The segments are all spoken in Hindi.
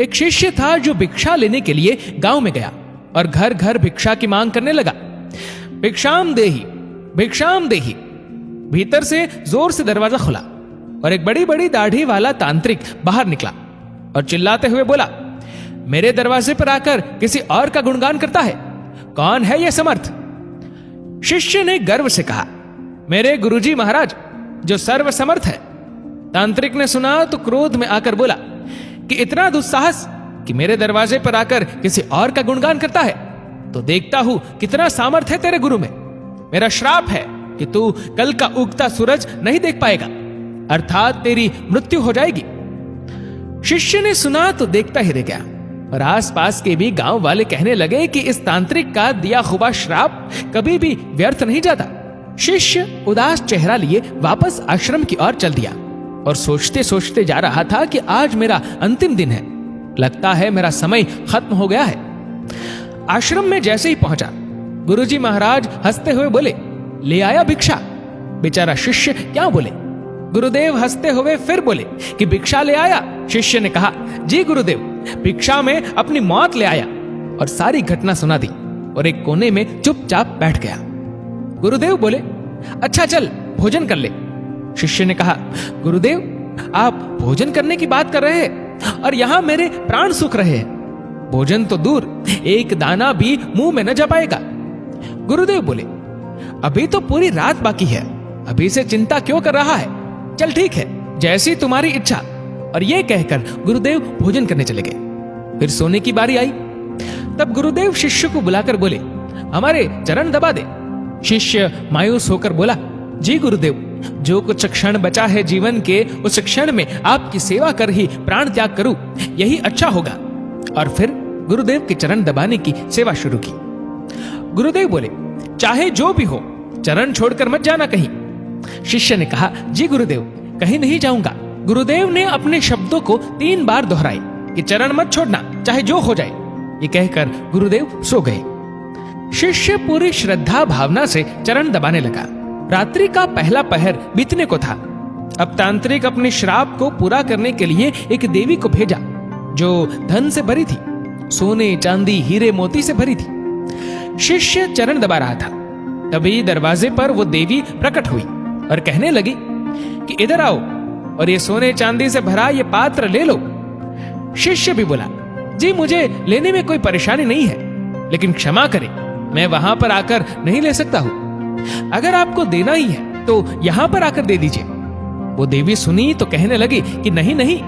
एक शिष्य था जो भिक्षा लेने के लिए गांव में गया और घर घर भिक्षा की मांग करने लगा। भिक्षाम देही, भिक्षाम देही। भीतर से जोर से दरवाजा खुला और एक बड़ी बड़ी दाढ़ी वाला तांत्रिक बाहर निकला और चिल्लाते हुए बोला, मेरे दरवाजे पर आकर किसी और का गुणगान करता है, कौन है यह समर्थ? शिष्य ने गर्व से कहा, मेरे गुरुजी महाराज जो सर्व समर्थ है। तांत्रिक ने सुना तो क्रोध में आकर बोला कि इतना दुस्साहस कि मेरे दरवाजे पर आकर किसी और का गुणगान करता है, तो देखता हूं कितना सामर्थ्य है तेरे गुरु में। मेरा श्राप है कि तू कल का उगता सूरज नहीं देख पाएगा, अर्थात तेरी मृत्यु हो जाएगी। शिष्य ने सुना तो देखता ही रह गया और आसपास के भी गांव वाले कहने लगे कि इस तांत्रिक का दिया हुआ श्राप कभी भी व्यर्थ नहीं जाता। शिष्य उदास चेहरा लिए वापस आश्रम की ओर चल दिया और सोचते सोचते जा रहा था कि आज मेरा अंतिम दिन है, लगता है मेरा समय खत्म हो गया है। आश्रम में जैसे ही पहुंचा, गुरुजी महाराज हंसते हुए बोले, ले आया भिक्षा? बेचारा शिष्य क्या बोले। गुरुदेव हंसते हुए फिर बोले कि भिक्षा ले आया? शिष्य ने कहा, जी गुरुदेव, भिक्षा में अपनी मौत ले आया, और सारी घटना सुना दी और एक कोने में चुपचाप बैठ गया। गुरुदेव बोले, अच्छा चल भोजन कर ले। शिष्य ने कहा, गुरुदेव आप भोजन करने की बात कर रहे हैं और यहां मेरे प्राण सूख रहे हैं। भोजन तो दूर, एक दाना भी मुंह में न जा पाएगा। गुरुदेव बोले, अभी तो पूरी रात बाकी है, अभी से चिंता क्यों कर रहा है? चल ठीक है, जैसी तुम्हारी इच्छा। और यह कहकर गुरुदेव भोजन करने चले गए। फिर सोने की बारी आई, तब गुरुदेव शिष्य को बुलाकर बोले, हमारे चरण दबा दे। शिष्य मायूस होकर बोला, जी गुरुदेव, जो कुछ क्षण बचा है जीवन के, उस क्षण में आपकी सेवा कर ही प्राण त्याग करूं, यही अच्छा होगा। और फिर गुरुदेव के चरण दबाने की सेवा शुरू की। गुरुदेव बोले, चाहे जो भी हो, चरण छोड़कर मत जाना कहीं। शिष्य ने कहा, जी गुरुदेव, कहीं नहीं जाऊंगा। गुरुदेव ने अपने शब्दों को 3 बार दोहराए कि चरण मत छोड़ना, चाहे जो हो जाए। ये कहकर गुरुदेव सो गए। शिष्य पूरी श्रद्धा भावना से चरण दबाने लगा। रात्रि का पहला पहर बीतने को था। अब तांत्रिक अपने श्राप को पूरा करने के लिए एक देवी को भेजा जो धन से भरी थी, सोने चांदी हीरे मोती से भरी थी। शिष्य चरण दबा रहा था, तभी दरवाजे पर वो देवी प्रकट हुई और कहने लगी कि इधर आओ और ये सोने चांदी से भरा ये पात्र ले लो। शिष्य भी बोला, जी मुझे लेने में कोई परेशानी नहीं है, लेकिन क्षमा करें, मैं वहां पर आकर नहीं ले सकता हूं। अगर आपको देना ही है तो यहां पर आकर दे दीजिए। वो देवी सुनी तो कहने लगी कि नहीं नहीं,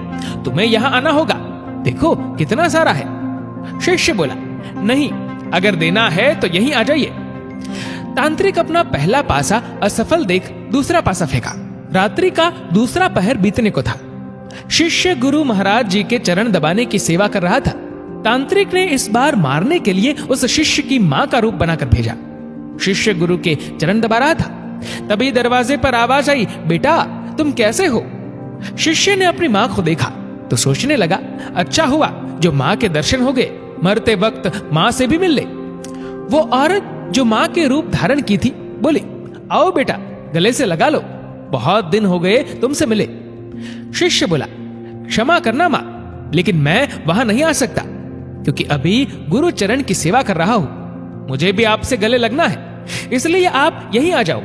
तुम्हें यहां आना होगा, देखो कितना सारा है। शिष्य बोला, नहीं, अगर देना है तो यहीं आ जाइए। तांत्रिक अपना पहला पासा असफल देख दूसरा पासा फेंका। रात्रि का दूसरा पहर बीतने को था। शिष्य गुरु महाराज जी के चरण दबाने की सेवा कर रहा था। तांत्रिक ने इस बार मारने के लिए उस शिष्य की मां का रूप बनाकर भेजा। शिष्य गुरु के चरण दबा रहा था, तभी दरवाजे पर आवाज आई, बेटा तुम कैसे हो? शिष्य ने अपनी मां को देखा तो सोचने लगा, अच्छा हुआ जो मां के दर्शन हो गए, मरते वक्त मां से भी मिल ले। वो औरत जो मां के रूप धारण की थी बोली, आओ बेटा गले से लगा लो, बहुत दिन हो गए तुमसे मिले। शिष्य बोला, क्षमा करना मां, लेकिन मैं वहां नहीं आ सकता क्योंकि अभी गुरु चरण की सेवा कर रहा हूं, मुझे भी आपसे गले लगना है, इसलिए आप यहीं आ जाओ।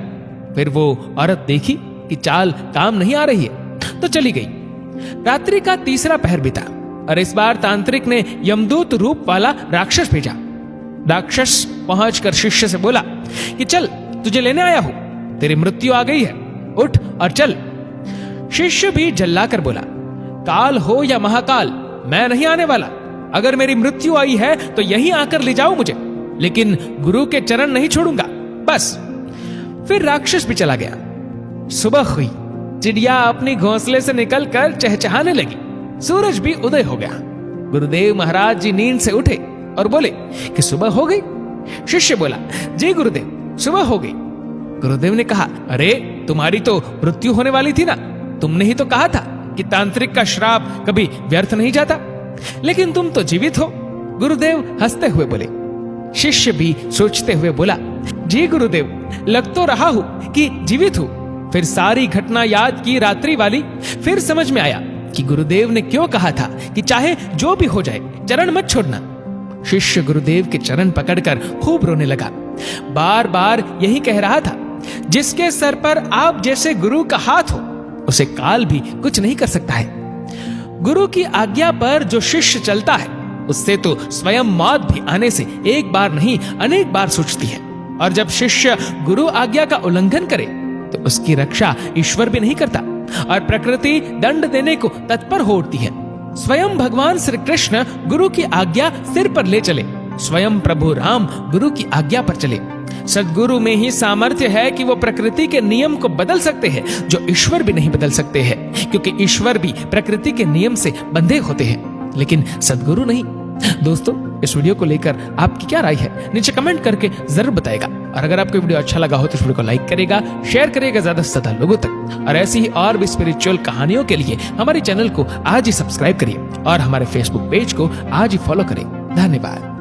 फिर वो औरत देखी कि चाल काम नहीं आ रही है तो चली गई। रात्रि का तीसरा पहर बीता और इस बार तांत्रिक ने यमदूत रूप वाला राक्षस भेजा। राक्षस पहुंचकर शिष्य से बोला कि चल तुझे लेने आया हूं, तेरी मृत्यु आ गई है, उठ और चल। शिष्य भी जल्लाकर बोला, काल हो या महाकाल, मैं नहीं आने वाला। अगर मेरी मृत्यु आई है तो यहीं आकर ले जाओ मुझे, लेकिन गुरु के चरण नहीं छोड़ूंगा, बस। फिर राक्षस भी चला गया। सुबह हुई, चिड़िया अपनी घोंसले से निकलकर चहचहाने लगी, सूरज भी उदय हो गया। गुरुदेव महाराज जी नींद से उठे और बोले कि सुबह हो गई। शिष्य बोला, जी गुरुदेव सुबह हो गई। गुरुदेव ने कहा, अरे तुम्हारी तो मृत्यु होने वाली थी ना, तुमने ही तो कहा था कि तांत्रिक का श्राप कभी व्यर्थ नहीं जाता, लेकिन तुम तो जीवित हो। गुरुदेव हंसते हुए बोले। शिष्य भी सोचते हुए बोला, जी गुरुदेव लग तो रहा हूं कि जीवित हूं। फिर सारी घटना याद की रात्रि वाली, फिर समझ में आया कि गुरुदेव ने क्यों कहा था कि चाहे जो भी हो जाए चरण मत छोड़ना। शिष्य गुरुदेव के चरण पकड़कर खूब रोने लगा। बार बार यही कह रहा था, जिसके सर पर आप जैसे गुरु का हाथ हो उसे काल भी कुछ नहीं कर सकता है। गुरु की आज्ञा पर जो शिष्य चलता है उससे तो स्वयं मौत भी आने से एक बार नहीं अनेक बार सोचती है। और जब शिष्य गुरु आज्ञा का उल्लंघन करे तो उसकी रक्षा ईश्वर भी नहीं करता और प्रकृति दंड देने को तत्पर हो उठती है। स्वयं भगवान श्री कृष्ण गुरु की आज्ञा सिर पर ले चले, स्वयं प्रभु राम गुरु की आज्ञा पर चले। सद्गुरु में ही सामर्थ्य है कि वो प्रकृति के नियम को बदल सकते हैं जो ईश्वर भी नहीं बदल सकते हैं, क्योंकि ईश्वर भी प्रकृति के नियम से बंधे होते हैं, लेकिन सद्गुरु नहीं। दोस्तों, इस वीडियो को लेकर आपकी क्या राय है नीचे कमेंट करके जरूर बताएगा। और अगर आपको वीडियो अच्छा लगा हो तो इस वीडियो को लाइक करेगा, शेयर करेगा ज्यादा से ज्यादा लोगों तक। और ऐसी ही और भी स्पिरिचुअल कहानियों के लिए हमारे चैनल को आज ही सब्सक्राइब करिए और हमारे फेसबुक पेज को आज ही फॉलो करें। धन्यवाद।